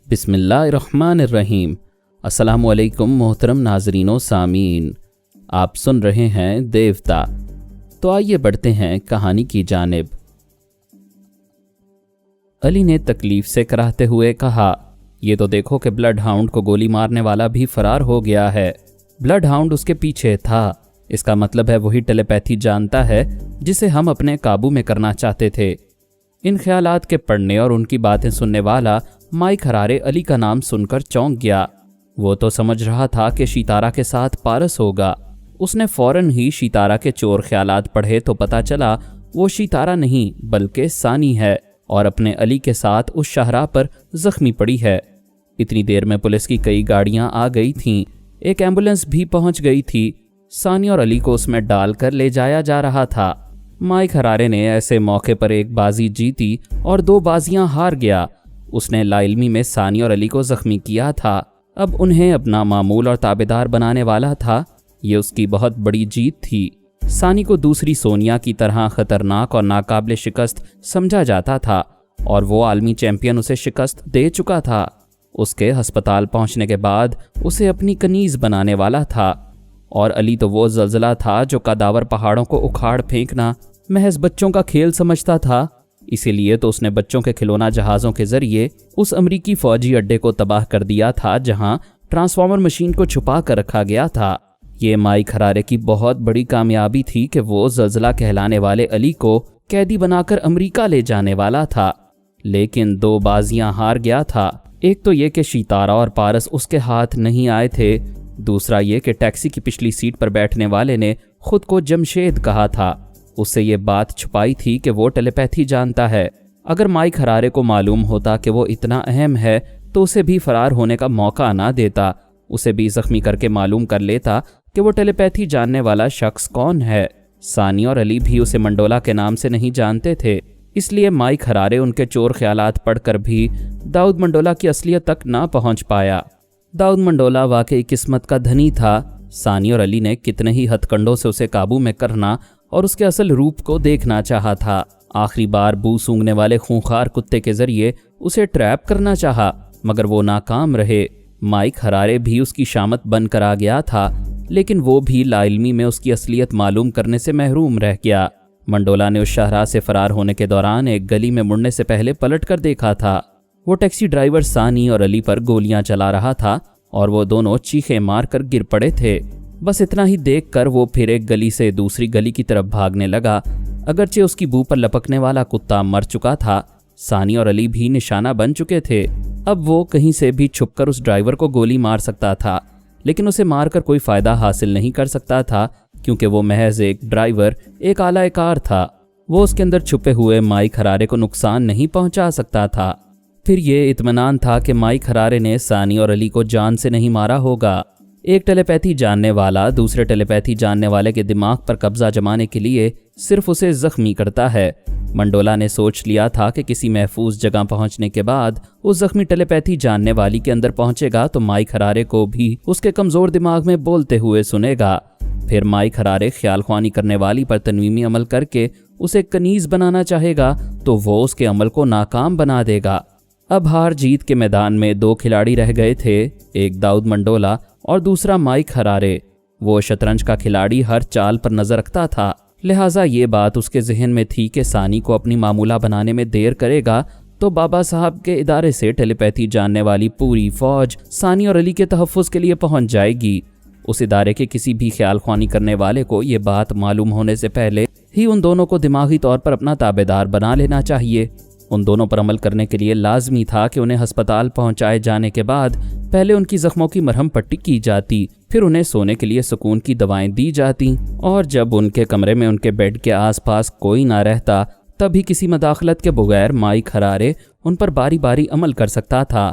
बिस्मिल्लाहिर्रहमानिर्रहीम। अस्सलामु अलैकुम मोहतरम नाजरीन व सामीन, आप सुन रहे हैं देवता। तो आइए बढ़ते हैं कहानी की जानिब। अली ने तकलीफ से कराहते हुए कहा, ये तो देखो कि ब्लड हाउंड को गोली मारने वाला भी फरार हो गया है। ब्लड हाउंड उसके पीछे था। इसका मतलब है वही टेलीपैथी जानता है जिसे हम अपने काबू में करना चाहते थे। इन ख्यालात के पढ़ने और उनकी बातें सुनने वाला माइक हरारे अली का नाम सुनकर चौंक गया। वो तो समझ रहा था कि शितारा के साथ पारस होगा। उसने फौरन ही शितारा के चोर ख्यालात पढ़े तो पता चला वो शितारा नहीं बल्कि सानी है और अपने अली के साथ उस शाहराह पर जख्मी पड़ी है। इतनी देर में पुलिस की कई गाड़ियां आ गई थीं, एक एम्बुलेंस भी पहुंच गई थी। सानी और अली को उसमें डालकर ले जाया जा रहा था। माइक हरारे ने ऐसे मौके पर एक बाजी जीती और 2 बाजियां हार गया। उसने लाइल्मी में सानी और अली को जख्मी किया था। अब उन्हें अपना मामूल और ताबेदार बनाने वाला था। ये उसकी बहुत बड़ी जीत थी। सानी को दूसरी सोनिया की तरह खतरनाक और नाकाबिले शिकस्त समझा जाता था और वो आलमी चैंपियन उसे शिकस्त दे चुका था। उसके अस्पताल पहुंचने के बाद उसे अपनी कनीज बनाने वाला था। और अली तो वो ज़लज़ला था जो कदावर पहाड़ों को उखाड़ फेंकना महज बच्चों का खेल समझता था। इसीलिए तो उसने बच्चों के खिलौना जहाज़ों के जरिए उस अमरीकी फौजी अड्डे को तबाह कर दिया था जहां ट्रांसफार्मर मशीन को छुपा कर रखा गया था। ये माइक हरारे की बहुत बड़ी कामयाबी थी कि वो ज़लज़ला कहलाने वाले अली को कैदी बनाकर अमरीका ले जाने वाला था। लेकिन 2 बाजियां हार गया था। एक तो ये कि शितारा और पारस उसके हाथ नहीं आए थे। दूसरा ये कि टैक्सी की पिछली सीट पर बैठने वाले ने खुद को जमशेद कहा था। उससे ये बात छुपाई थी कि वो टेलीपैथी जानता है। अगर माइक हरारे को मालूम होता कि वो इतना अहम है तो उसे भी फरार होने का मौका ना देता। उसे भी जख्मी करके मालूम कर लेता कि वो टेलीपैथी जानने वाला शख्स कौन है। सानी और अली भी उसे मंडोला के नाम से नहीं जानते थे। इसलिए माइक हरारे उनके चोर ख्यालात पढ़कर भी दाऊद मंडोला की असलियत तक ना पहुंच पाया। दाऊद मंडोला वाकई किस्मत का धनी था। सानी और अली ने कितने ही हथकंडों से उसे काबू में करना और उसके असल रूप को देखना चाहा था। आखिरी बार बू सूंघने वाले खूंखार कुत्ते के जरिए उसे ट्रैप करना चाहा, मगर वो नाकाम रहे। माइक हरारे भी उसकी शामत बनकर आ गया था, लेकिन वो भी लाइल्मी में उसकी असलियत मालूम करने से महरूम रह गया। मंडोला ने उस शाहराह से फरार होने के दौरान एक गली में मुड़ने से पहले पलट कर देखा था। वो टैक्सी ड्राइवर सानी और अली पर गोलियां चला रहा था और वो दोनों चीखें मार कर गिर पड़े थे। बस इतना ही देखकर वो फिर एक गली से दूसरी गली की तरफ भागने लगा। अगरचे उसकी बू पर लपकने वाला कुत्ता मर चुका था, सानी और अली भी निशाना बन चुके थे। अब वो कहीं से भी छुपकर उस ड्राइवर को गोली मार सकता था, लेकिन उसे मारकर कोई फ़ायदा हासिल नहीं कर सकता था क्योंकि वो महज एक ड्राइवर, एक आलाकार था। वो उसके अंदर छुपे हुए माइक हरारे को नुकसान नहीं पहुंचा सकता था। फिर ये इत्मीनान था कि माइक हरारे ने सानी और अली को जान से नहीं मारा होगा। एक टेलीपैथी जानने वाला दूसरे टेलीपैथी जानने वाले के दिमाग पर कब्जा जमाने के लिए सिर्फ उसे जख्मी करता है। मंडोला ने सोच लिया था कि किसी महफूज जगह पहुंचने के बाद उस जख्मी टेलीपैथी जानने वाली के अंदर पहुंचेगा तो माइक हरारे को भी उसके कमज़ोर दिमाग में बोलते हुए सुनेगा। फिर माइक हरारे ख्याल ख्वानी करने वाली पर तनवीमी अमल करके उसे कनीज बनाना चाहेगा तो वो उसके अमल को नाकाम बना देगा। अब हार जीत के मैदान में 2 खिलाड़ी रह गए थे, एक दाऊद मंडोला और दूसरा माइक हरारे। वो शतरंज का खिलाड़ी हर चाल पर नजर रखता था, लिहाजा ये बात उसके जहन में थी कि सानी को अपनी मामूला बनाने में देर करेगा तो बाबा साहब के इदारे से टेलीपैथी जानने वाली पूरी फौज सानी और अली के तहफ़्फ़ुज़ के लिए पहुंच जाएगी। उस इदारे के किसी भी ख्याल ख्वानी करने वाले को ये बात मालूम होने से पहले ही उन दोनों को दिमागी तौर पर अपना ताबेदार बना लेना चाहिए। उन दोनों पर अमल करने के लिए लाजमी था कि उन्हें अस्पताल पहुंचाए जाने के बाद पहले उनकी जख्मों की मरहम पट्टी की जाती, फिर उन्हें सोने के लिए सुकून की दवाएं दी जाती और जब उनके कमरे में उनके बेड के आसपास कोई ना रहता तभी किसी मदाखलत के बगैर माइक हरारे उन पर बारी बारी अमल कर सकता था।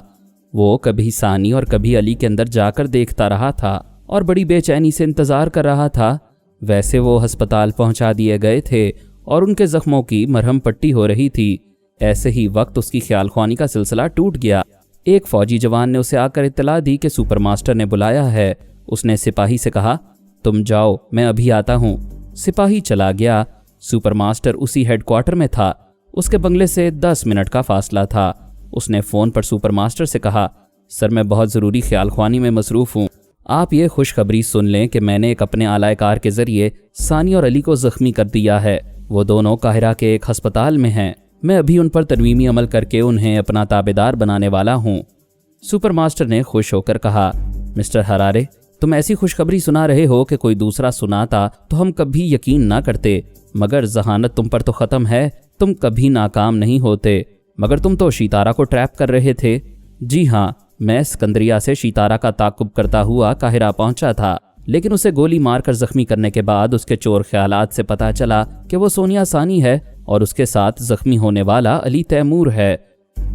वो कभी सानी और कभी अली के अंदर जाकर देखता रहा था और बड़ी बेचैनी से इंतज़ार कर रहा था। वैसे वो अस्पताल पहुंचा दिए गए थे और उनके जख्मों की मरहम पट्टी हो रही थी। ऐसे ही वक्त उसकी ख्याल ख्वानी का सिलसिला टूट गया। एक फौजी जवान ने उसे आकर इत्तला दी कि सुपर मास्टर ने बुलाया है। उसने सिपाही से कहा, तुम जाओ, मैं अभी आता हूँ। सिपाही चला गया। सुपर मास्टर उसी हेडक्वार्टर में था। उसके बंगले से 10 मिनट का फासला था। उसने फ़ोन पर सुपर मास्टर से कहा, सर मैं बहुत ज़रूरी ख्याल ख्वानी में मसरूफ़ हूँ। आप ये खुशखबरी सुन लें कि मैंने एक अपने आला कार के ज़रिए सानी और अली को ज़ख्मी कर दिया है। वो दोनों काहिरा के एक हस्पताल में हैं। मैं अभी उन पर तनवीमी अमल करके उन्हें अपना ताबेदार बनाने वाला हूँ। सुपर मास्टर ने खुश होकर कहा, मिस्टर हरारे, तुम ऐसी खुशखबरी सुना रहे हो कि कोई दूसरा सुनाता तो हम कभी यकीन ना करते, मगर जहानत तुम पर तो ख़त्म है, तुम कभी नाकाम नहीं होते। मगर तुम तो शितारा को ट्रैप कर रहे थे। जी हाँ, मैं सिकंदरिया से शितारा का ताक़ुब करता हुआ काहिरा पहुंचा था, लेकिन उसे गोली मारकर ज़ख्मी करने के बाद उसके चोर ख्यालात से पता चला कि वो सोनिया सानी है और उसके साथ ज़ख्मी होने वाला अली तैमूर है।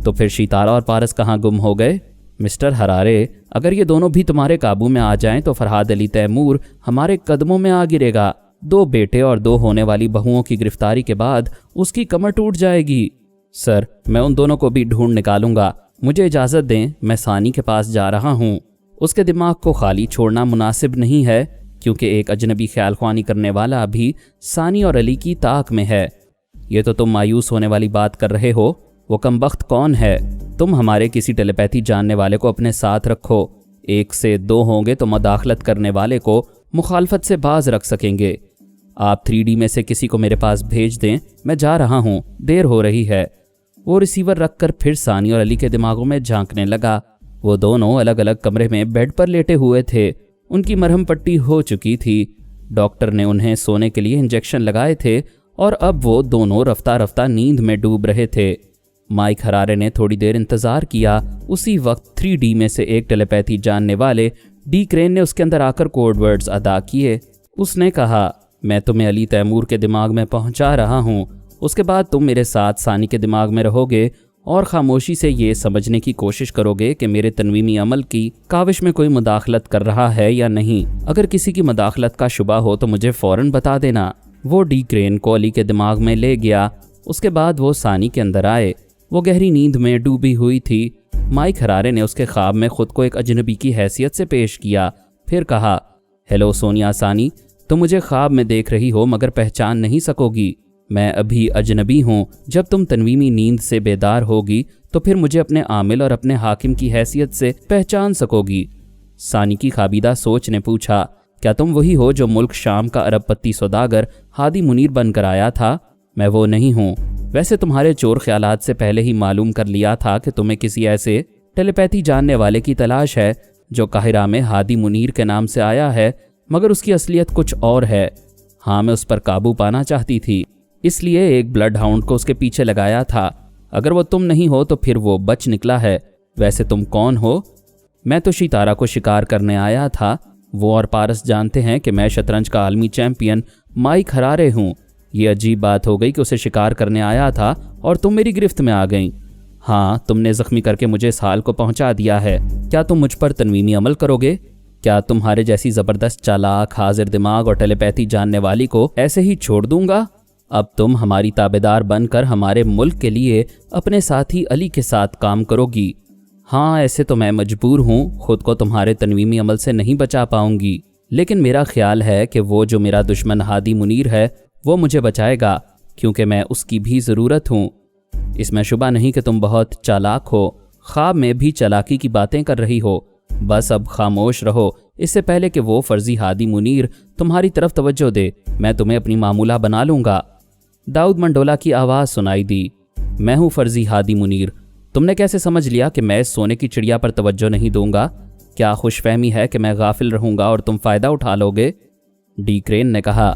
तो फिर शितारा और पारस कहाँ गुम हो गए? मिस्टर हरारे, अगर ये दोनों भी तुम्हारे काबू में आ जाएं तो फरहाद अली तैमूर हमारे कदमों में आ गिरेगा। 2 बेटे और 2 होने वाली बहुओं की गिरफ्तारी के बाद उसकी कमर टूट जाएगी। सर, मैं उन दोनों को भी ढूंढ निकालूंगा। मुझे इजाज़त दें, मैं सानी के पास जा रहा हूँ। उसके दिमाग को खाली छोड़ना मुनासिब नहीं है, क्योंकि एक अजनबी ख्याल ख्वानी करने वाला अभी सानी और अली की ताक में है। ये तो तुम मायूस होने वाली बात कर रहे हो। वो कमबख्त कौन है? तुम हमारे किसी टेलीपैथी जानने वाले को अपने साथ रखो। 1 से 2 होंगे तो मदाखलत करने वाले को मुखालफत से बाज रख सकेंगे। आप 3D में से किसी को मेरे पास भेज दें, मैं जा रहा हूँ, देर हो रही है। वो रिसीवर रखकर फिर सानी और अली के दिमागों में झांकने लगा। वो दोनों अलग अलग कमरे में बेड पर लेटे हुए थे। उनकी मरहम पट्टी हो चुकी थी। डॉक्टर ने उन्हें सोने के लिए इंजेक्शन लगाए थे और अब वो दोनों रफ्ता रफ्ता नींद में डूब रहे थे। माइक हरारे ने थोड़ी देर इंतज़ार किया। उसी वक्त 3D में से एक टेलीपैथी जानने वाले डी क्रेन ने उसके अंदर आकर कोड वर्ड्स अदा किए। उसने कहा, मैं तुम्हें अली तैमूर के दिमाग में पहुंचा रहा हूं। उसके बाद तुम मेरे साथ सानी के दिमाग में रहोगे और खामोशी से ये समझने की कोशिश करोगे कि मेरे तनवीमी अमल की काविश में कोई मुदाखलत कर रहा है या नहीं। अगर किसी की मुदाखलत का शुबा हो तो मुझे फ़ौरन बता देना। वो डी क्रेन को अली के दिमाग में ले गया। उसके बाद वो सानी के अंदर आए। वो गहरी नींद में डूबी हुई थी। माइक हरारे ने उसके ख्वाब में खुद को एक अजनबी की हैसियत से पेश किया। फिर कहा, हेलो सोनिया सानी, तुम मुझे ख्वाब में देख रही हो मगर पहचान नहीं सकोगी। मैं अभी अजनबी हूँ। जब तुम तनवीमी नींद से बेदार होगी तो फिर मुझे अपने आमिल और अपने हाकिम की हैसियत से पहचान सकोगी। सानी की खाबीदा सोच ने पूछा, क्या तुम वही हो जो मुल्क शाम का अरबपति सौदागर हादी मुनीर बनकर आया था? मैं वो नहीं हूँ। वैसे तुम्हारे चोर ख्यालात से पहले ही मालूम कर लिया था कि तुम्हें किसी ऐसे टेलीपैथी जानने वाले की तलाश है जो काहिरा में हादी मुनीर के नाम से आया है, मगर उसकी असलियत कुछ और है। हाँ, मैं उस पर काबू पाना चाहती थी, इसलिए एक ब्लड हाउंड को उसके पीछे लगाया था। अगर वो तुम नहीं हो तो फिर वो बच निकला है। वैसे तुम कौन हो? मैं तो शितारा को शिकार करने आया था। वो और पारस जानते हैं कि मैं शतरंज का आलमी चैंपियन माइक हरारे हूँ। ये अजीब बात हो गई कि उसे शिकार करने आया था और तुम मेरी गिरफ्त में आ गई। हाँ, तुमने ज़ख्मी करके मुझे इस हाल को पहुँचा दिया है। क्या तुम मुझ पर तनवीमी अमल करोगे? क्या तुम्हारे जैसी ज़बरदस्त चालाक, हाजिर दिमाग और टेलीपैथी जानने वाली को ऐसे ही छोड़ दूंगा? अब तुम हमारी ताबेदार बनकर हमारे मुल्क के लिए अपने साथी अली के साथ काम करोगी। हाँ, ऐसे तो मैं मजबूर हूँ, खुद को तुम्हारे तनवीमी अमल से नहीं बचा पाऊंगी, लेकिन मेरा ख्याल है कि वो जो मेरा दुश्मन हादी मुनीर है वो मुझे बचाएगा, क्योंकि मैं उसकी भी ज़रूरत हूँ। इसमें शुबा नहीं कि तुम बहुत चालाक हो। ख्वाब में भी चालाकी की बातें कर रही हो। बस अब खामोश रहो, इससे पहले कि वो फर्जी हादी मुनीर तुम्हारी तरफ तवज्जो दे। मैं तुम्हें अपनी मामूला बना लूँगा। दाऊद मंडोला की आवाज़ सुनाई दी, मैं हूँ फर्जी हादी मुनीर। तुमने कैसे समझ लिया कि मैं इस सोने की चिड़िया पर तवज्जो नहीं दूंगा? क्या खुशफहमी है कि मैं गाफिल रहूँगा और तुम फ़ायदा उठा लोगे? डी क्रेन ने कहा,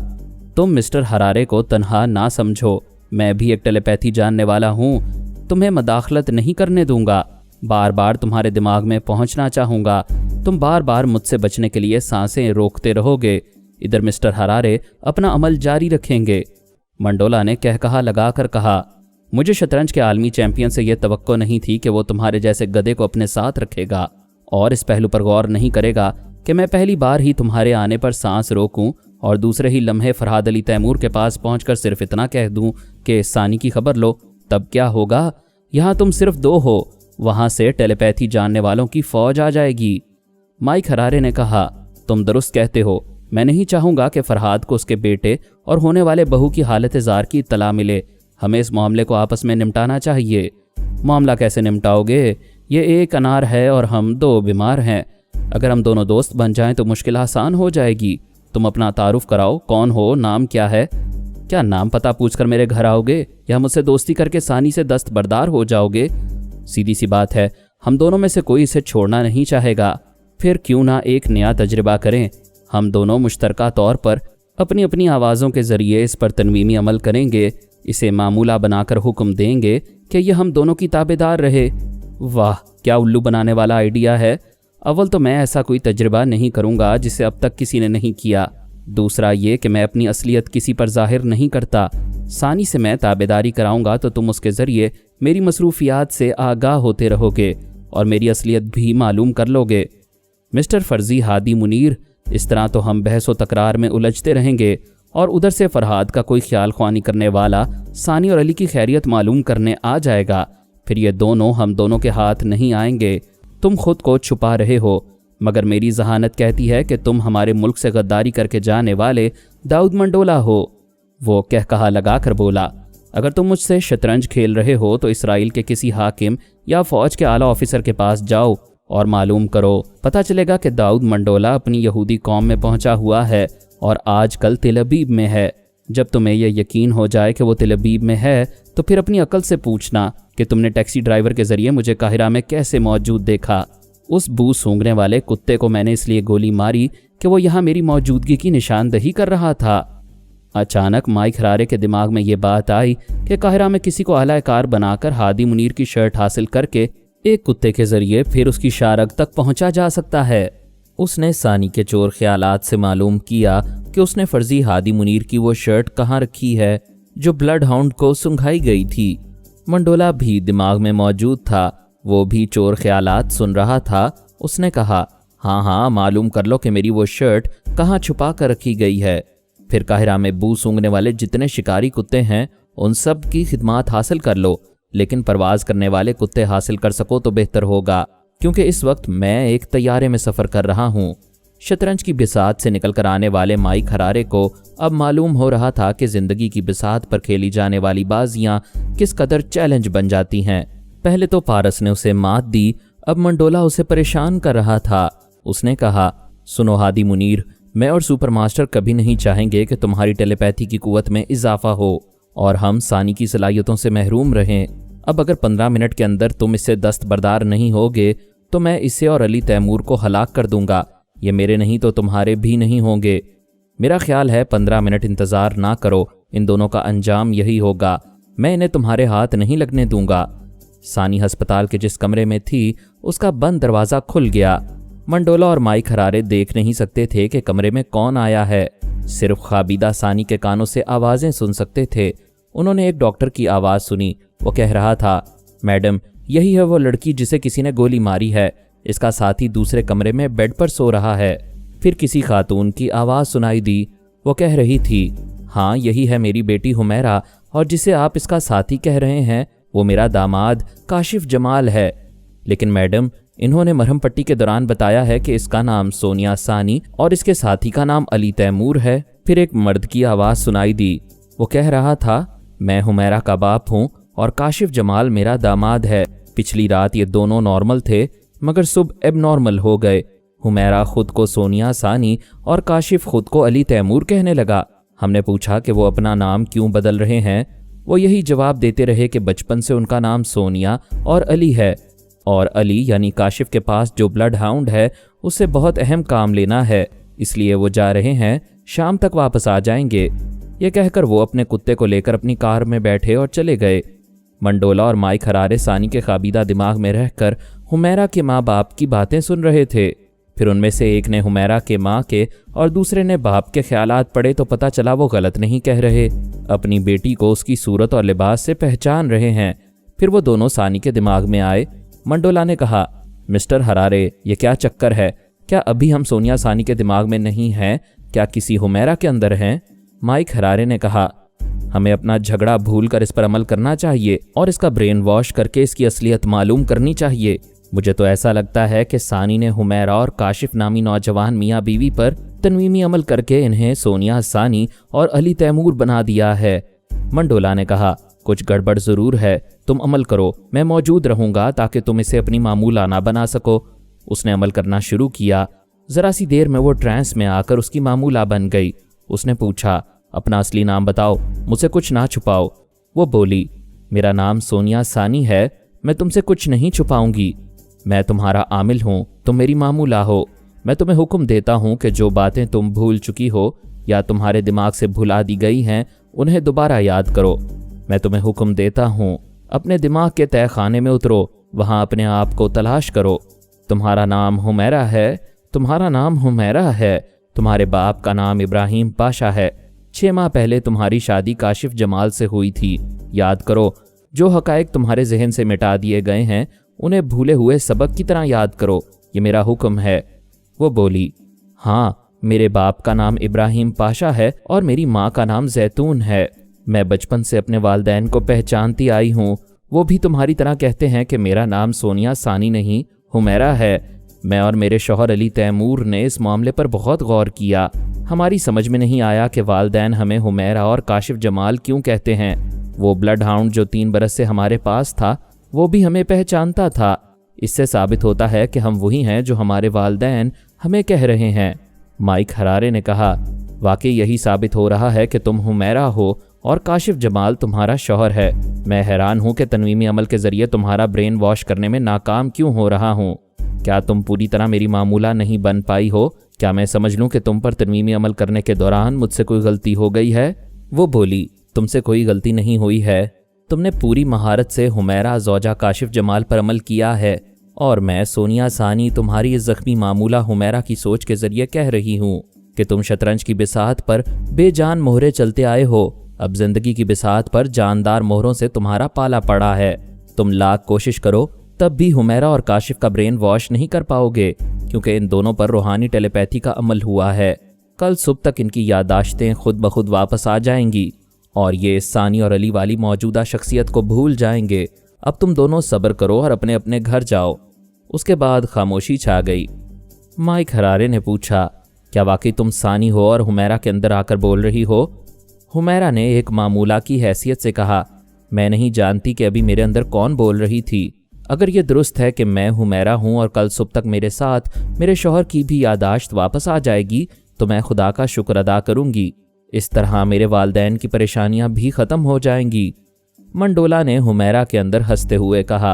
तुम मिस्टर हरारे को तन्हा ना समझो। मैं भी एक टेलीपैथी जानने वाला हूँ। तुम्हें मदाखलत नहीं करने दूंगा। बार बार तुम्हारे दिमाग में पहुँचना चाहूँगा। तुम बार बार मुझसे बचने के लिए सांसें रोकते रहोगे। इधर मिस्टर हरारे अपना अमल जारी रखेंगे। मंडोला ने कहकहा लगाकर कहा, मुझे शतरंज के आलमी चैंपियन से यह तवक्को नहीं थी कि वो तुम्हारे जैसे गधे को अपने साथ रखेगा और इस पहलू पर गौर नहीं करेगा कि मैं पहली बार ही तुम्हारे आने पर सांस रोकूं और दूसरे ही लम्हे फरहाद अली तैमूर के पास पहुंचकर सिर्फ इतना कह दूं कि सानी की खबर लो। तब क्या होगा? यहाँ तुम सिर्फ 2 हो, वहाँ से टेलीपैथी जानने वालों की फौज आ जाएगी। माइक हरारे ने कहा, तुम दुरुस्त कहते हो। मैं नहीं चाहूँगा कि फरहाद को उसके बेटे और होने वाले बहू की हालत ज़ार की इत्तला मिले। हमें इस मामले को आपस में निपटाना चाहिए। मामला कैसे निपटाओगे? ये एक अनार है और हम दो बीमार हैं। अगर हम दोनों दोस्त बन जाएं तो मुश्किल आसान हो जाएगी। तुम अपना तारुफ कराओ, कौन हो, नाम क्या है? क्या नाम पता पूछकर मेरे घर आओगे या मुझसे दोस्ती करके सानी से दस्तबरदार हो जाओगे? सीधी सी बात है, हम दोनों में से कोई इसे छोड़ना नहीं चाहेगा। फिर क्यों ना एक नया तजर्बा करें। हम दोनों मुश्तरका तौर पर अपनी अपनी आवाज़ों के ज़रिए इस पर तनवीमी अमल करेंगे। इसे मामूला बनाकर हुक्म देंगे कि यह हम दोनों की ताबेदार रहे। वाह, क्या उल्लू बनाने वाला आइडिया है। अव्वल तो मैं ऐसा कोई तजर्बा नहीं करूँगा जिसे अब तक किसी ने नहीं किया। दूसरा ये कि मैं अपनी असलियत किसी पर जाहिर नहीं करता। सानी से मैं ताबेदारी कराऊंगा तो तुम उसके ज़रिए मेरी मसरूफियात से आगाह होते रहोगे और मेरी असलियत भी मालूम कर लोगे। मिस्टर फर्जी हादी मुनीर, इस तरह तो हम बहस व तकरार में उलझते रहेंगे और उधर से फरहाद का कोई ख्याल ख्वानी करने वाला सानी और अली की खैरियत मालूम करने आ जाएगा। फिर ये दोनों हम दोनों के हाथ नहीं आएंगे। तुम खुद को छुपा रहे हो, मगर मेरी जहानत कहती है कि तुम हमारे मुल्क से गद्दारी करके जाने वाले दाऊद मंडोला हो। वो कहकहा लगाकर बोला, अगर तुम मुझसे शतरंज खेल रहे हो तो इसराइल के किसी हाकिम या फौज के आला ऑफिसर के पास जाओ और मालूम करो। पता चलेगा कि दाऊद मंडोला अपनी यहूदी कौम में पहुंचा हुआ है और आजकल तेल अबीब में है। जब तुम्हें यह यकीन हो जाए कि वो तेल अबीब में है तो फिर अपनी अकल से पूछना कि तुमने टैक्सी ड्राइवर के ज़रिए मुझे काहिरा में कैसे मौजूद देखा। उस बू सूंघने वाले कुत्ते को मैंने इसलिए गोली मारी कि वो यहाँ मेरी मौजूदगी की निशानदही कर रहा था। अचानक माइक हरारे के दिमाग में ये बात आई कि काहिरा में किसी को आलाकार बनाकर हादी मुनीर की शर्ट हासिल करके एक कुत्ते के ज़रिए फिर उसकी शारग तक पहुँचा जा सकता है। उसने सानी के चोर ख्यालात से मालूम किया कि उसने फर्जी हादी मुनीर की वो शर्ट कहाँ रखी है जो ब्लड हाउंड को सुंघाई गई थी। मंडोला भी दिमाग में मौजूद था, वो भी चोर ख्यालात सुन रहा था। उसने कहा, हाँ, मालूम कर लो कि मेरी वो शर्ट कहाँ छुपा कर रखी गई है। फिर काहिरा में बू सूंघने वाले जितने शिकारी कुत्ते हैं उन सब की खिदमत हासिल कर लो, लेकिन परवाज करने वाले कुत्ते हासिल कर सको तो बेहतर होगा, क्योंकि इस वक्त मैं एक तैयारे में सफ़र कर रहा हूँ। शतरंज की बिसात से निकल कर आने वाले माइक हरारे को अब मालूम हो रहा था कि ज़िंदगी की बिसात पर खेली जाने वाली बाजियाँ किस कदर चैलेंज बन जाती हैं। पहले तो पारस ने उसे मात दी, अब मंडोला उसे परेशान कर रहा था। उसने कहा, सुनो हादी मुनीर, मैं और सुपर मास्टर कभी नहीं चाहेंगे कि तुम्हारी टेलीपैथी की कुव्वत में इजाफा हो और हम सानी की सलाहियतों से महरूम रहें। अब अगर 15 मिनट के अंदर तुम इससे दस्तबरदार नहीं होगे तो मैं इसे और अली तैमूर को हलाक कर दूंगा। ये मेरे नहीं तो तुम्हारे भी नहीं होंगे। मेरा ख्याल है 15 मिनट इंतज़ार ना करो, इन दोनों का अंजाम यही होगा। मैं इन्हें तुम्हारे हाथ नहीं लगने दूंगा। सानी अस्पताल के जिस कमरे में थी उसका बंद दरवाज़ा खुल गया। मंडोला और माइक हरारे देख नहीं सकते थे कि कमरे में कौन आया है, सिर्फ खाबीदा सानी के कानों से आवाज़ें सुन सकते थे। उन्होंने एक डॉक्टर की आवाज़ सुनी। वो कह रहा था, मैडम, यही है वो लड़की जिसे किसी ने गोली मारी है। इसका साथी दूसरे कमरे में बेड पर सो रहा है। फिर किसी खातून की आवाज़ सुनाई दी। वो कह रही थी, हाँ, यही है मेरी बेटी हुमैरा, और जिसे आप इसका साथी कह रहे हैं वो मेरा दामाद काशिफ जमाल है। लेकिन मैडम, इन्होंने मरहम पट्टी के दौरान बताया है कि इसका नाम सोनिया सानी और इसके साथी का नाम अली तैमूर है। फिर एक मर्द की आवाज़ सुनाई दी। वो कह रहा था, मैं हुमैरा का बाप हूँ और काशिफ जमाल मेरा दामाद है। पिछली रात ये दोनों नॉर्मल थे मगर सुबह एबनॉर्मल हो गए। हुमैरा खुद को सोनिया सानी और काशिफ खुद को अली तैमूर कहने लगा। हमने पूछा कि वो अपना नाम क्यों बदल रहे हैं। वो यही जवाब देते रहे कि बचपन से उनका नाम सोनिया और अली है, और अली यानी काशिफ के पास जो ब्लड हाउंड है उससे बहुत अहम काम लेना है, इसलिए वो जा रहे हैं, शाम तक वापस आ जाएंगे। ये कहकर वो अपने कुत्ते को लेकर अपनी कार में बैठे और चले गए। मंडोला और माइक हरारे सानी के खाबीदा दिमाग में रहकर हुमैरा के माँ बाप की बातें सुन रहे थे। फिर उनमें से एक ने हुमैरा के माँ के और दूसरे ने बाप के ख्यालात पढ़े तो पता चला वो गलत नहीं कह रहे। अपनी बेटी को उसकी सूरत और लिबास से पहचान रहे हैं। फिर वो दोनों सानी के दिमाग में आए। मंडोला ने कहा, मिस्टर हरारे, ये क्या चक्कर है? क्या अभी हम सोनिया सानी के दिमाग में नहीं हैं? क्या किसी हुमैरा के अंदर हैं? माइक हरारे ने कहा, हमें अपना झगड़ा भूल कर इस पर अमल करना चाहिए और इसका ब्रेन वॉश करके इसकी असलियत मालूम करनी चाहिए। मुझे तो ऐसा लगता है कि सानी ने हुमैरा और काशिफ नामी नौजवान मियाँ बीवी पर तनवीमी अमल करके इन्हें सोनिया सानी और अली तैमूर बना दिया है। मंडोला ने कहा, कुछ गड़बड़ ज़रूर है, तुम अमल करो, मैं मौजूद रहूँगा ताकि तुम इसे अपनी मामूलाना बना सको। उसने अमल करना शुरू किया। ज़रा सी देर में वो ट्रांस में आकर उसकी मामूला बन गई। उसने पूछा, अपना असली नाम बताओ, मुझसे कुछ ना छुपाओ। वो बोली, मेरा नाम सोनिया सानी है, मैं तुमसे कुछ नहीं छुपाऊंगी। मैं तुम्हारा आमिल हूँ, तुम मेरी मामूला हो। मैं तुम्हें हुक्म देता हूँ कि जो बातें तुम भूल चुकी हो या तुम्हारे दिमाग से भुला दी गई हैं, उन्हें दोबारा याद करो। मैं तुम्हें हुक्म देता हूँ, अपने दिमाग के तय खाने में उतरो, वहाँ अपने आप को तलाश करो। तुम्हारा नाम हुमैरा है, तुम्हारा नाम हुमैरा है। तुम्हारे बाप का नाम इब्राहिम पाशा है। 6 माह पहले तुम्हारी शादी काशिफ जमाल से हुई थी। याद करो, जो हकायक तुम्हारे जहन से मिटा दिए गए हैं उन्हें भूले हुए सबक की तरह याद करो, ये मेरा हुक्म है। वो बोली, हाँ, मेरे बाप का नाम इब्राहिम पाशा है और मेरी माँ का नाम जैतून है। मैं बचपन से अपने वालिदैन को पहचानती आई हूँ। वो भी तुम्हारी तरह कहते हैं कि मेरा नाम सोनिया सानी नहीं, हुमैरा है। मैं और मेरे शौहर अली तैमूर ने इस मामले पर बहुत गौर किया। हमारी समझ में नहीं आया कि वालिदैन हमें हुमैरा और काशिफ जमाल क्यों कहते हैं। वो ब्लड हाउंड जो 3 बरस से हमारे पास था, वो भी हमें पहचानता था। इससे साबित होता है कि हम वही हैं जो हमारे वालिदैन हमें कह रहे हैं। माइक हरारे ने कहा, वाकई यही साबित हो रहा है कि तुम हुमैरा हो और काशिफ जमाल तुम्हारा शौहर है। मैं हैरान हूँ कि तनवीमी अमल के ज़रिए तुम्हारा ब्रेन वॉश करने में नाकाम क्यों हो रहा हूँ। क्या तुम पूरी तरह मेरी मामूला नहीं बन पाई हो? क्या मैं समझ लूँ कि तुम पर तनवीमी अमल करने के दौरान मुझसे कोई गलती हो गई है? वो बोली, तुमसे कोई गलती नहीं हुई है। तुमने पूरी महारत से हुमैरा ज़ौजा काशिफ जमाल पर अमल किया है और मैं सोनिया सानी तुम्हारी इस ज़ख्मी मामूला हुमैरा की सोच के ज़रिए कह रही हूँ कि तुम शतरंज की बिसात पर बेजान मोहरे चलते आए हो। अब जिंदगी की बिसात पर जानदार मोहरों से तुम्हारा पाला पड़ा है। तुम लाख कोशिश करो तब भी हुमैरा और काशिफ का ब्रेन वॉश नहीं कर पाओगे, क्योंकि इन दोनों पर रूहानी टेलीपैथी का अमल हुआ है। कल सुबह तक इनकी यादाश्तें खुद ब खुद वापस आ जाएंगी और ये सानी और अली वाली मौजूदा शख्सियत को भूल जाएंगे। अब तुम दोनों सब्र करो और अपने अपने घर जाओ। उसके बाद खामोशी छा गई। माइक हरारे ने पूछा, क्या वाकई तुम सानी हो और हुमैरा के अंदर आकर बोल रही हो? हुमैरा ने एक मामूला की हैसियत से कहा, मैं नहीं जानती कि अभी मेरे अंदर कौन बोल रही थी। अगर ये दुरुस्त है कि मैं हुमैरा हूँ और कल सुबह तक मेरे साथ मेरे शौहर की भी यादाश्त वापस आ जाएगी तो मैं खुदा का शुक्र अदा करूँगी। इस तरह मेरे वालिदैन की परेशानियाँ भी ख़त्म हो जाएंगी। मंडोला ने हुमैरा के अंदर हंसते हुए कहा,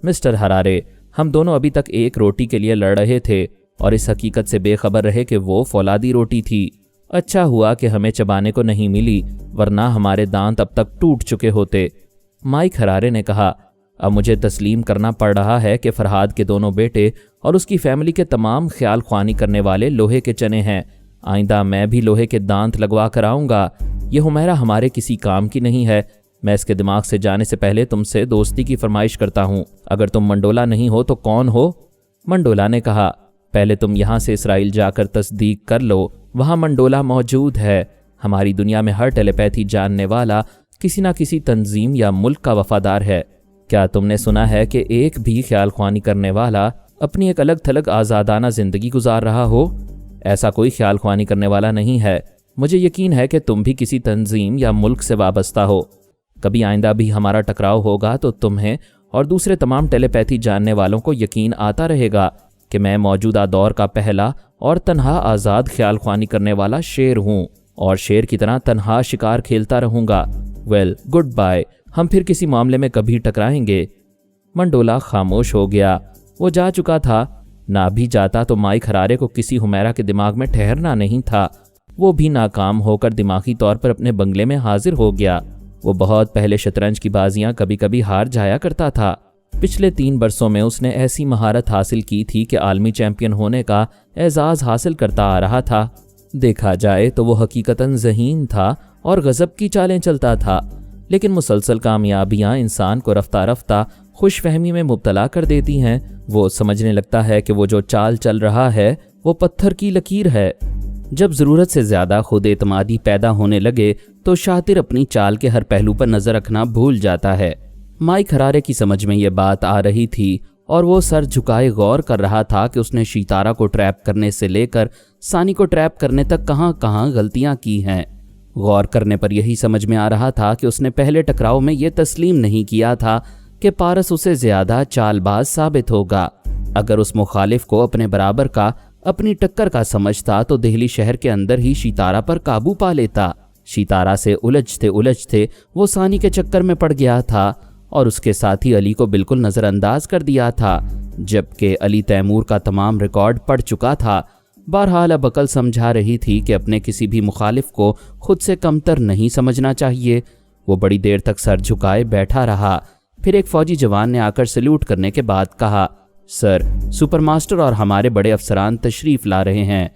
मिस्टर हरारे, हम दोनों अभी तक एक रोटी के लिए लड़ रहे थे और इस हकीकत से बेखबर रहे कि वो फौलादी रोटी थी। अच्छा हुआ कि हमें चबाने को नहीं मिली, वरना हमारे दांत अब तक टूट चुके होते। माइक हरारे ने कहा, अब मुझे तस्लीम करना पड़ रहा है कि फरहाद के दोनों बेटे और उसकी फैमिली के तमाम ख्याल ख्वानी करने वाले लोहे के चने हैं। आइंदा मैं भी लोहे के दांत लगवा कर आऊँगा। ये हुमैरा हमारे किसी काम की नहीं है। मैं इसके दिमाग से जाने से पहले तुमसे दोस्ती की फरमाइश करता हूँ। अगर तुम मंडोला नहीं हो तो कौन हो? मंडोला ने कहा, पहले तुम यहाँ से इसराइल जाकर तस्दीक कर लो, वहाँ मंडोला मौजूद है। हमारी दुनिया में हर टेलीपैथी जानने वाला किसी न किसी तंजीम या मुल्क का वफादार है। क्या तुमने सुना है कि एक भी ख्याल ख्वानी करने वाला अपनी एक अलग थलग आज़ादाना ज़िंदगी गुजार रहा हो? ऐसा कोई ख्याल ख्वानी करने वाला नहीं है। मुझे यकीन है कि तुम भी किसी तंजीम या मुल्क से वाबस्ता हो। कभी आइंदा भी हमारा टकराव होगा तो तुम्हें और दूसरे तमाम टेलीपैथी जानने वालों को यकीन आता रहेगा कि मैं मौजूदा दौर का पहला और तन्हा आज़ाद ख्याल ख्वानी करने वाला शेर हूँ और शेर की तरह तन्हा शिकार खेलता रहूँगा। वेल, गुड बाय, हम फिर किसी मामले में कभी टकराएंगे। मंडोला खामोश हो गया। वो जा चुका था। ना भी जाता तो माइक हरारे को किसी हुमैरा के दिमाग में ठहरना नहीं था। वो भी नाकाम होकर दिमागी तौर पर अपने बंगले में हाजिर हो गया। वो बहुत पहले शतरंज की बाजियां कभी कभी हार जाया करता था। पिछले 3 बरसों में उसने ऐसी महारत हासिल की थी कि आलमी चैंपियन होने का एजाज़ हासिल करता आ रहा था। देखा जाए तो वो हकीकतन ज़हीन था और गज़ब की चालें चलता था, लेकिन मुसलसल कामयाबियां इंसान को रफ्ता रफ्ता खुश फहमी में मुब्तला कर देती हैं। वो समझने लगता है कि वो जो चाल चल रहा है वो पत्थर की लकीर है। जब ज़रूरत से ज़्यादा खुद एतमादी पैदा होने लगे तो शातिर अपनी चाल के हर पहलू पर नज़र रखना भूल जाता है। माइक हरारे की समझ में ये बात आ रही थी और वो सर झुकाए गौर कर रहा था कि उसने शितारा को ट्रैप करने से लेकर सानी को ट्रैप करने तक कहाँ कहाँ गलतियाँ की हैं। गौर करने पर यही समझ में आ रहा था कि उसने पहले टकराव में ये तस्लीम नहीं किया था कि पारस उसे ज्यादा चालबाज साबित होगा। अगर उस मुखालिफ को अपने बराबर का, अपनी टक्कर का समझता तो दिल्ली शहर के अंदर ही शितारा पर काबू पा लेता। शितारा से उलझते वो सानी के चक्कर में पड़ गया था और उसके साथी अली को बिल्कुल नज़रअंदाज कर दिया था, जबकि अली तैमूर का तमाम रिकॉर्ड पढ़ चुका था। बहरहाल अब अकल समझा रही थी कि अपने किसी भी मुखालिफ को खुद से कमतर नहीं समझना चाहिए। वो बड़ी देर तक सर झुकाए बैठा रहा। फिर एक फौजी जवान ने आकर सल्यूट करने के बाद कहा, सर, सुपरमास्टर और हमारे बड़े अफसरान तशरीफ ला रहे हैं।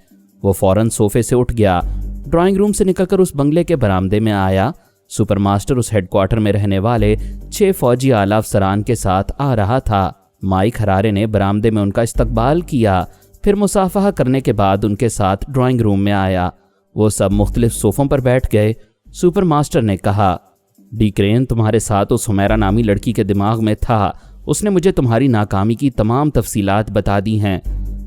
वो फौरन सोफे से उठ गया, ड्राइंग रूम से निकलकर उस बंगले के बरामदे में आया। सुपरमास्टर उस हेडक्वार्टर में रहने वाले 6 फौजी आला अफसरान के साथ आ रहा था। माइक हरारे ने बरामदे में उनका इस्तकबाल किया, फिर मुसाफहा करने के बाद उनके साथ ड्राइंग रूम में आया। वो सब मुख्तलिफ सोफों पर बैठ गए। सुपरमास्टर ने कहा, डी क्रेन तुम्हारे साथ उस हुमैरा नामी लड़की के दिमाग में था। उसने मुझे तुम्हारी नाकामी की तमाम तफसीलात बता दी हैं।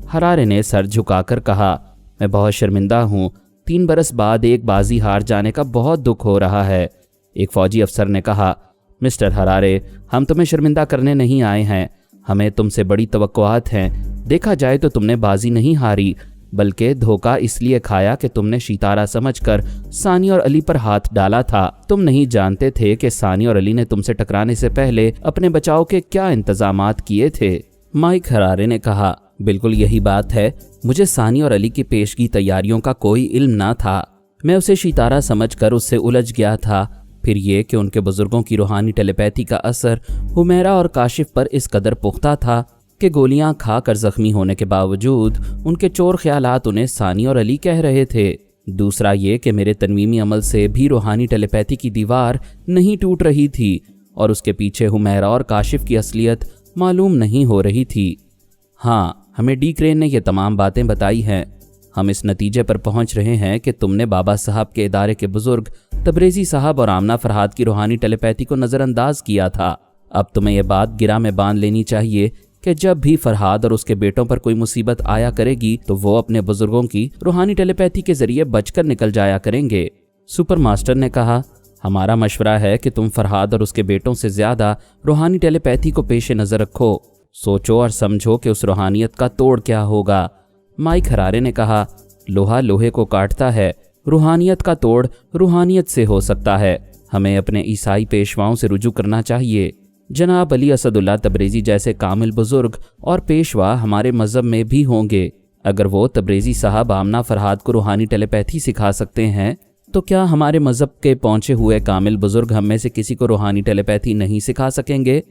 हरारे ने सर झुकाकर कहा, मैं बहुत शर्मिंदा हूँ। 3 बरस बाद एक बाजी हार जाने का बहुत दुख हो रहा है। एक फौजी अफसर ने कहा, मिस्टर हरारे, हम तुम्हें शर्मिंदा करने नहीं आए हैं। हमें तुमसे बड़ी तवक्कुआत हैं। देखा जाए तो तुमने बाजी नहीं हारी, बल्कि धोखा इसलिए खाया कि तुमने शितारा समझकर सानी और अली पर हाथ डाला था। तुम नहीं जानते थे कि सानी और अली ने तुमसे टकराने से पहले अपने बचाव के क्या इंतजामात किए थे। माइक हरारे ने कहा, बिल्कुल यही बात है। मुझे सानी और अली की पेशगी तैयारियों का कोई इल्म ना था। मैं उसे शितारा समझकर उससे उलझ गया था। फिर ये कि उनके बुजुर्गों की रूहानी टेलीपैथी का असर हुमैरा और काशिफ पर इस कदर पुख्ता था कि गोलियां खाकर जख्मी होने के बावजूद उनके चोर ख्यालात उन्हें सानी और अली कह रहे थे। दूसरा ये कि मेरे तनवीमी अमल से भी रूहानी टेलीपैथी की दीवार नहीं टूट रही थी और उसके पीछे हुमैरा और काशिफ की असलियत मालूम नहीं हो रही थी। हाँ, हमें डी क्रेन ने ये तमाम बातें बताई हैं। हम इस नतीजे पर पहुंच रहे हैं कि तुमने बाबा साहब के इदारे के बुजुर्ग तबरेज़ी साहब और आमना फरहाद की रूहानी टेलीपैथी को नज़रअंदाज किया था। अब तुम्हें यह बात गिरा में बांध लेनी चाहिए कि जब भी फरहाद और उसके बेटों पर कोई मुसीबत आया करेगी तो वो अपने बुजुर्गों की रूहानी टेलीपैथी के जरिए बचकर निकल जाया करेंगे। सुपर मास्टर ने कहा, हमारा मशवरा है कि तुम फरहाद और उसके बेटों से ज़्यादा रूहानी टेलीपैथी को पेश नज़र रखो। सोचो और समझो कि उस रूहानियत का तोड़ क्या होगा। माइक हरारे ने कहा, लोहा लोहे को काटता है, रूहानियत का तोड़ रूहानियत से हो सकता है। हमें अपने ईसाई पेशवाओं से रुजू करना चाहिए। जनाब अली असदुल्ला तबरेज़ी जैसे कामिल बुजुर्ग और पेशवा हमारे मज़हब में भी होंगे। अगर वो तबरेज़ी साहब आमना फरहाद को रूहानी टेलीपैथी सिखा सकते हैं तो क्या हमारे मज़हब के पहुँचे हुए कामिल बुजुर्ग हम में से किसी को रूहानी टेलीपैथी नहीं सिखा सकेंगे?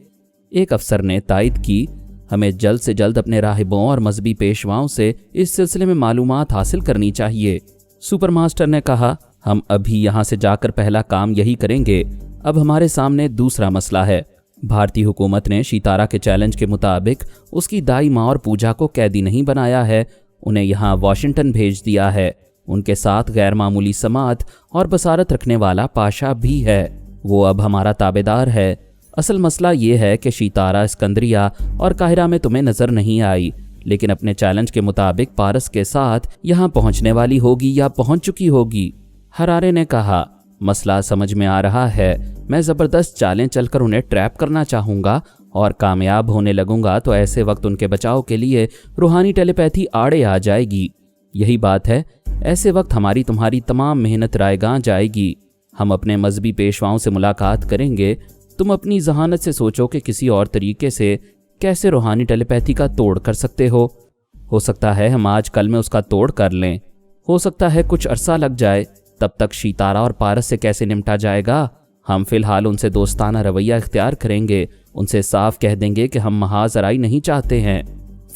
एक अफसर ने तायद की, हमें जल्द से जल्द अपने राहिबों और मजहबी पेशवाओं से इस सिलसिले में मालूमात हासिल करनी चाहिए। सुपर मास्टर ने कहा, हम अभी यहाँ से जाकर पहला काम यही करेंगे। अब हमारे सामने दूसरा मसला है। भारतीय हुकूमत ने शितारा के चैलेंज के मुताबिक उसकी दाई माँ और पूजा को कैदी नहीं बनाया है, उन्हें यहाँ वाशिंगटन भेज दिया है। उनके साथ गैर मामूली समात और बसारत रखने वाला पाशा भी है। वो अब हमारा ताबेदार है। असल मसला ये है कि शितारा इस्कंदरिया और काहिरा में तुम्हें नज़र नहीं आई, लेकिन अपने चैलेंज के मुताबिक पारस के साथ यहाँ पहुँचने वाली होगी या पहुँच चुकी होगी। हरारे ने कहा, मसला समझ में आ रहा है। मैं ज़बरदस्त चालें चलकर उन्हें ट्रैप करना चाहूँगा और कामयाब होने लगूंगा तो ऐसे वक्त उनके बचाव के लिए रूहानी टेलीपैथी आड़े आ जाएगी। यही बात है, ऐसे वक्त हमारी तुम्हारी तमाम मेहनत रायगां जाएगी। हम अपने मजहबी पेशवाओं से मुलाकात करेंगे। तुम अपनी जहानत से सोचो कि किसी और तरीके से कैसे रूहानी टेलीपैथी का तोड़ कर सकते हो। सकता है हम आज कल में उसका तोड़ कर लें, हो सकता है कुछ अरसा लग जाए। तब तक शितारा और पारस से कैसे निपटा जाएगा? हम फिलहाल उनसे दोस्ताना रवैया इख्तियार करेंगे। उनसे साफ कह देंगे कि हम महाजराई नहीं चाहते हैं।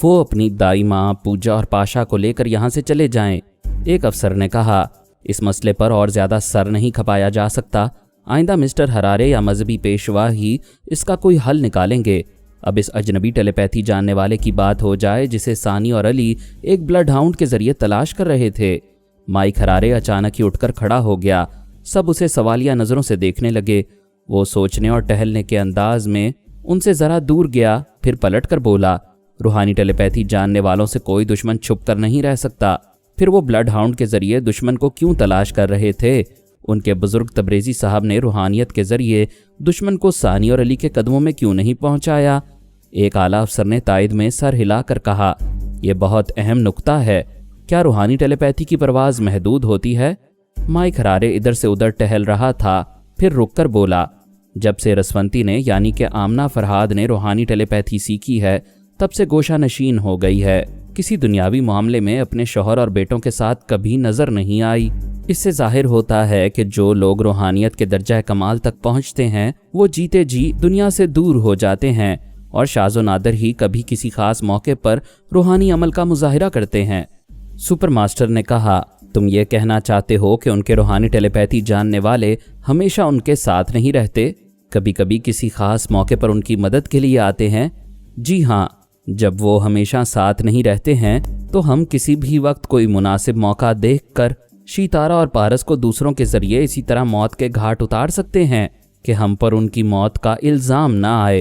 वो अपनी दाई माँ पूजा और पाशा को लेकर यहाँ से चले जाएं। एक अफसर ने कहा, इस मसले पर और ज़्यादा सर नहीं खपाया जा सकता। आइंदा मिस्टर हरारे या मजहबी पेशवा ही इसका कोई हल निकालेंगे। अब इस अजनबी टेलीपैथी जानने वाले की बात हो जाए जिसे सानी और अली एक ब्लड हाउंड के जरिए तलाश कर रहे थे। माइक हरारे अचानक ही उठकर खड़ा हो गया। सब उसे सवालिया नज़रों से देखने लगे। वो सोचने और टहलने के अंदाज में उनसे ज़रा दूर गया, फिर पलट कर बोला, रूहानी टेलीपैथी जानने वालों से कोई दुश्मन छुप कर नहीं रह सकता। फिर वो ब्लड हाउंड के जरिए दुश्मन को क्यों तलाश कर रहे थे? उनके बुजुर्ग तबरेज़ी साहब ने रूहानियत के ज़रिए दुश्मन को सानी और अली के कदमों में क्यों नहीं पहुंचाया? एक आला अफसर ने तायद में सर हिलाकर कहा, यह बहुत अहम नुक्ता है। क्या रूहानी टेलीपैथी की परवाज़ महदूद होती है? माइक हरारे इधर से उधर टहल रहा था, फिर रुककर बोला, जब से रसवंती ने यानी कि आमना फरहाद ने रूहानी टेलीपैथी सीखी है तब से गोशा नशीन हो गई है। किसी दुनियावी मामले में अपने शौहर और बेटों के साथ कभी नज़र नहीं आई। इससे जाहिर होता है कि जो लोग रूहानियत के दर्जा कमाल तक पहुँचते हैं वो जीते जी दुनिया से दूर हो जाते हैं और शाज़ो नादर ही कभी किसी खास मौके पर रूहानी अमल का मुजाहिरा करते हैं। सुपर मास्टर ने कहा, तुम ये कहना चाहते हो कि उनके रूहानी टेलीपैथी जानने वाले हमेशा उनके साथ नहीं रहते, कभी कभी किसी खास मौके पर उनकी मदद के लिए आते हैं? जी हाँ, जब वो हमेशा साथ नहीं रहते हैं तो हम किसी भी वक्त कोई मुनासिब मौका देखकर शीतारा और पारस को दूसरों के जरिए इसी तरह मौत के घाट उतार सकते हैं कि हम पर उनकी मौत का इल्ज़ाम ना आए।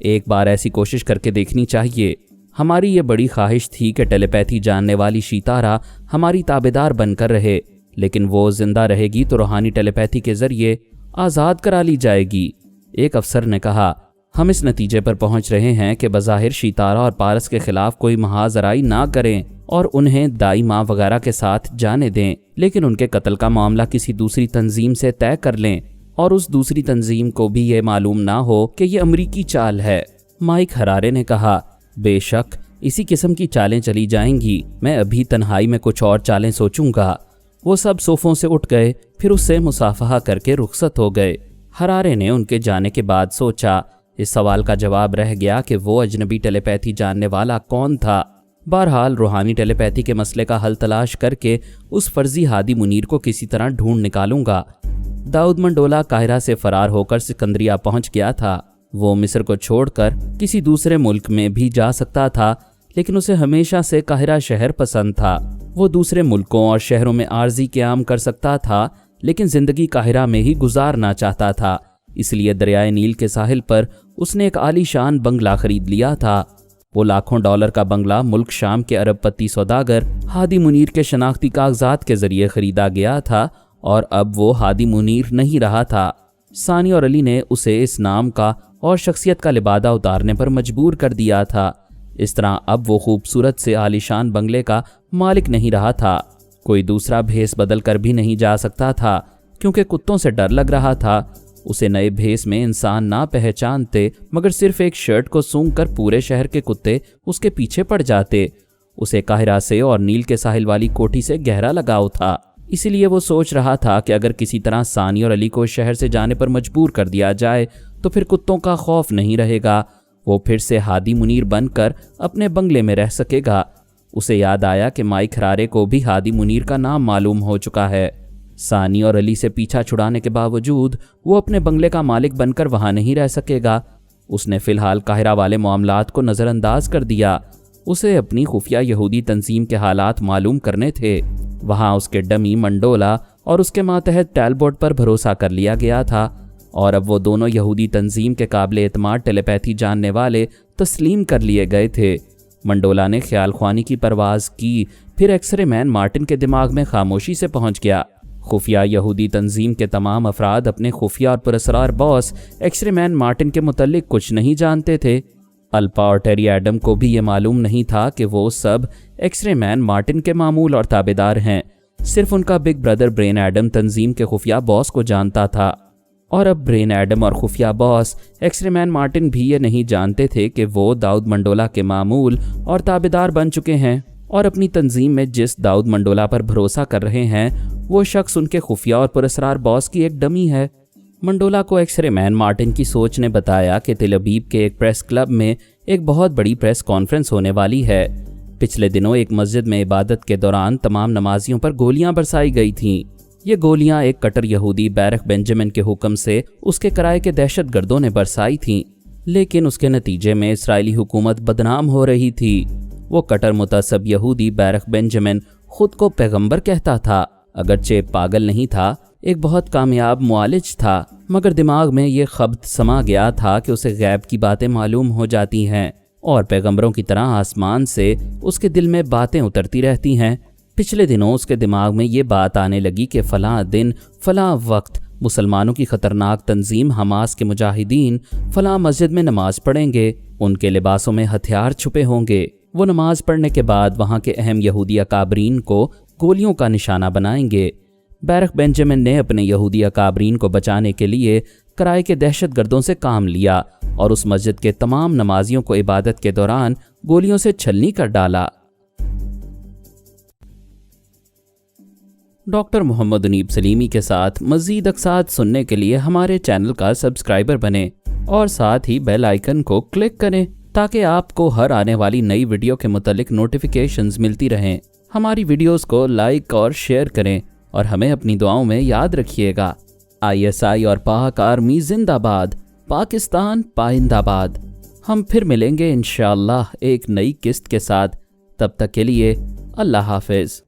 एक बार ऐसी कोशिश करके देखनी चाहिए। हमारी ये बड़ी ख्वाहिश थी कि टेलीपैथी जानने वाली शीतारा हमारी ताबेदार बनकर रहे, लेकिन वो जिंदा रहेगी तो रूहानी टेलीपैथी के जरिए आज़ाद करा ली जाएगी। एक अफसर ने कहा, हम इस नतीजे पर पहुंच रहे हैं कि बज़ाहिर शीतारा और पारस के खिलाफ कोई महाजराई ना करें और उन्हें दाई माँ वगैरह के साथ जाने दें, लेकिन उनके कत्ल का मामला किसी दूसरी तंजीम से तय कर लें और उस दूसरी तंजीम को भी ये मालूम ना हो कि ये अमरीकी चाल है। माइक हरारे ने कहा, बेशक इसी किस्म की चालें चली जाएंगी। मैं अभी तन्हाई में कुछ और चालें सोचूंगा। वो सब सोफों से उठ गए, फिर उससे मुसाफहा करके रुखसत हो गए। हरारे ने उनके जाने के बाद सोचा, इस सवाल का जवाब रह गया कि वो अजनबी टेलीपैथी जानने वाला कौन था। बहरहाल रूहानी टेलीपैथी के मसले का हल तलाश करके उस फर्जी हादी मुनीर को किसी तरह ढूंढ निकालूंगा। दाऊद मंडोला काहिरा से फरार होकर सिकंदरिया पहुंच गया था। वो मिस्र को छोड़कर किसी दूसरे मुल्क में भी जा सकता था, लेकिन उसे हमेशा से काहिरा शहर पसंद था। वो दूसरे मुल्कों और शहरों में आर्जी क़याम कर सकता था, लेकिन ज़िंदगी काहिरा में ही गुजारना चाहता था। इसलिए दरियाए नील के साहिल पर उसने एक आलीशान बंगला खरीद लिया था। वो लाखों डॉलर का बंगला मुल्क शाम के अरबपति सौदागर हादी मुनीर के शनाख्ती कागजात के जरिए खरीदा गया था और अब वो हादी मुनीर नहीं रहा था। सानी और अली ने उसे इस नाम का और शख्सियत का लिबादा उतारने पर मजबूर कर दिया था। इस तरह अब वो खूबसूरत से आलीशान बंगले का मालिक नहीं रहा था। कोई दूसरा भेस बदल कर भी नहीं जा सकता था, क्योंकि कुत्तों से डर लग रहा था। उसे नए भेस में इंसान ना पहचानते, मगर सिर्फ एक शर्ट को सूंघकर पूरे शहर के कुत्ते उसके पीछे पड़ जाते। उसे काहिरा से और नील के साहिल वाली कोठी से गहरा लगाव था। इसीलिए वो सोच रहा था कि अगर किसी तरह सानी और अली को शहर से जाने पर मजबूर कर दिया जाए तो फिर कुत्तों का खौफ नहीं रहेगा। वो फिर से हादी मुनीर बनकर अपने बंगले में रह सकेगा। उसे याद आया कि माइक हरारे को भी हादी मुनीर का नाम मालूम हो चुका है। सानी और अली से पीछा छुड़ाने के बावजूद वो अपने बंगले का मालिक बनकर वहां नहीं रह सकेगा। उसने फिलहाल काहिरा वाले मामलात को नज़रअंदाज कर दिया। उसे अपनी खुफिया यहूदी तंजीम के हालात मालूम करने थे। वहां उसके डमी मंडोला और उसके मातहत टैलबोट पर भरोसा कर लिया गया था और अब वो दोनों यहूदी तंजीम के काबिल एतमाद टेलीपैथी जानने वाले तस्लीम कर लिए गए थे। मंडोला ने ख्याल ख्वानी की परवाज़ की, फिर एक्सरे मैन मार्टिन के दिमाग में खामोशी से पहुंच गया। खुफिया यहूदी तंजीम के तमाम अफराद अपने खुफिया और पुरस्रार बॉस एक्सरे मैन मार्टिन के मुतल्लिक कुछ नहीं जानते थे। अल्पा और टेरी एडम को भी ये मालूम नहीं था कि वो सब एक्सरे मैन मार्टिन के मामूल और ताबेदार हैं। सिर्फ उनका बिग ब्रदर ब्रेन एडम तंजीम के खुफिया बॉस को जानता था, और अब ब्रेन एडम और खुफिया बॉस एक्सरे मैन मार्टिन भी ये नहीं जानते थे कि वो दाऊद मंडोला के मामूल और ताबेदार बन चुके हैं और अपनी तंजीम में जिस दाऊद मंडोला पर भरोसा कर रहे हैं वो शख्स उनके खुफिया और पुरस्रार बॉस की एक डमी है। मंडोला को एक्सरे मैन मार्टिन की सोच ने बताया कि तेल अबीब के एक प्रेस क्लब में एक बहुत बड़ी प्रेस कॉन्फ्रेंस होने वाली है। पिछले दिनों एक मस्जिद में इबादत के दौरान तमाम नमाजियों पर गोलियां बरसाई गई थीं। ये गोलियां एक कट्टर यहूदी बैरक बेंजामिन के हुक्म से उसके किराए के दहशतगर्दों ने बरसाई थीं, लेकिन उसके नतीजे में इस्राएली हुकूमत बदनाम हो रही थी। वो कट्टर मुतअस्सिब यहूदी बैरक बेंजामिन खुद को पैगंबर कहता था। अगरचे पागल नहीं था, एक बहुत कामयाब मुआलिज था, मगर दिमाग में ये खब्त समा गया था कि उसे गैब की बातें मालूम हो जाती हैं और पैगंबरों की तरह आसमान से उसके दिल में बातें उतरती रहती हैं। पिछले दिनों उसके दिमाग में ये बात आने लगी कि फलां दिन फलां वक्त मुसलमानों की खतरनाक तंजीम हमास के मुजाहिदीन फलां मस्जिद में नमाज पढ़ेंगे, उनके लिबासों में हथियार छुपे होंगे। वो नमाज पढ़ने के बाद वहाँ के अहम यहूदी अकाबरीन को गोलियों का निशाना बनाएंगे। बैरक बेंजामिन ने अपने यहूदी अकाबरीन को बचाने के लिए कराए के दहशतगर्दों से काम लिया और उस मस्जिद के तमाम नमाजियों को इबादत के दौरान गोलियों से छलनी कर डाला। डॉक्टर मोहम्मद उनीब सलीमी के साथ मज़ीद अक़सात सुनने के लिए हमारे चैनल का सब्सक्राइबर बनें और साथ ही बेल आइकन को क्लिक करें ताकि आपको हर आने वाली नई वीडियो के मुतालिक नोटिफिकेशंस मिलती रहें। हमारी वीडियोस को लाइक और शेयर करें और हमें अपनी दुआओं में याद रखिएगा। ISI और पाक आर्मी जिंदाबाद, पाकिस्तान पाइंदाबाद। हम फिर मिलेंगे इंशाअल्लाह एक नई किस्त के साथ। तब तक के लिए अल्लाह हाफिज़।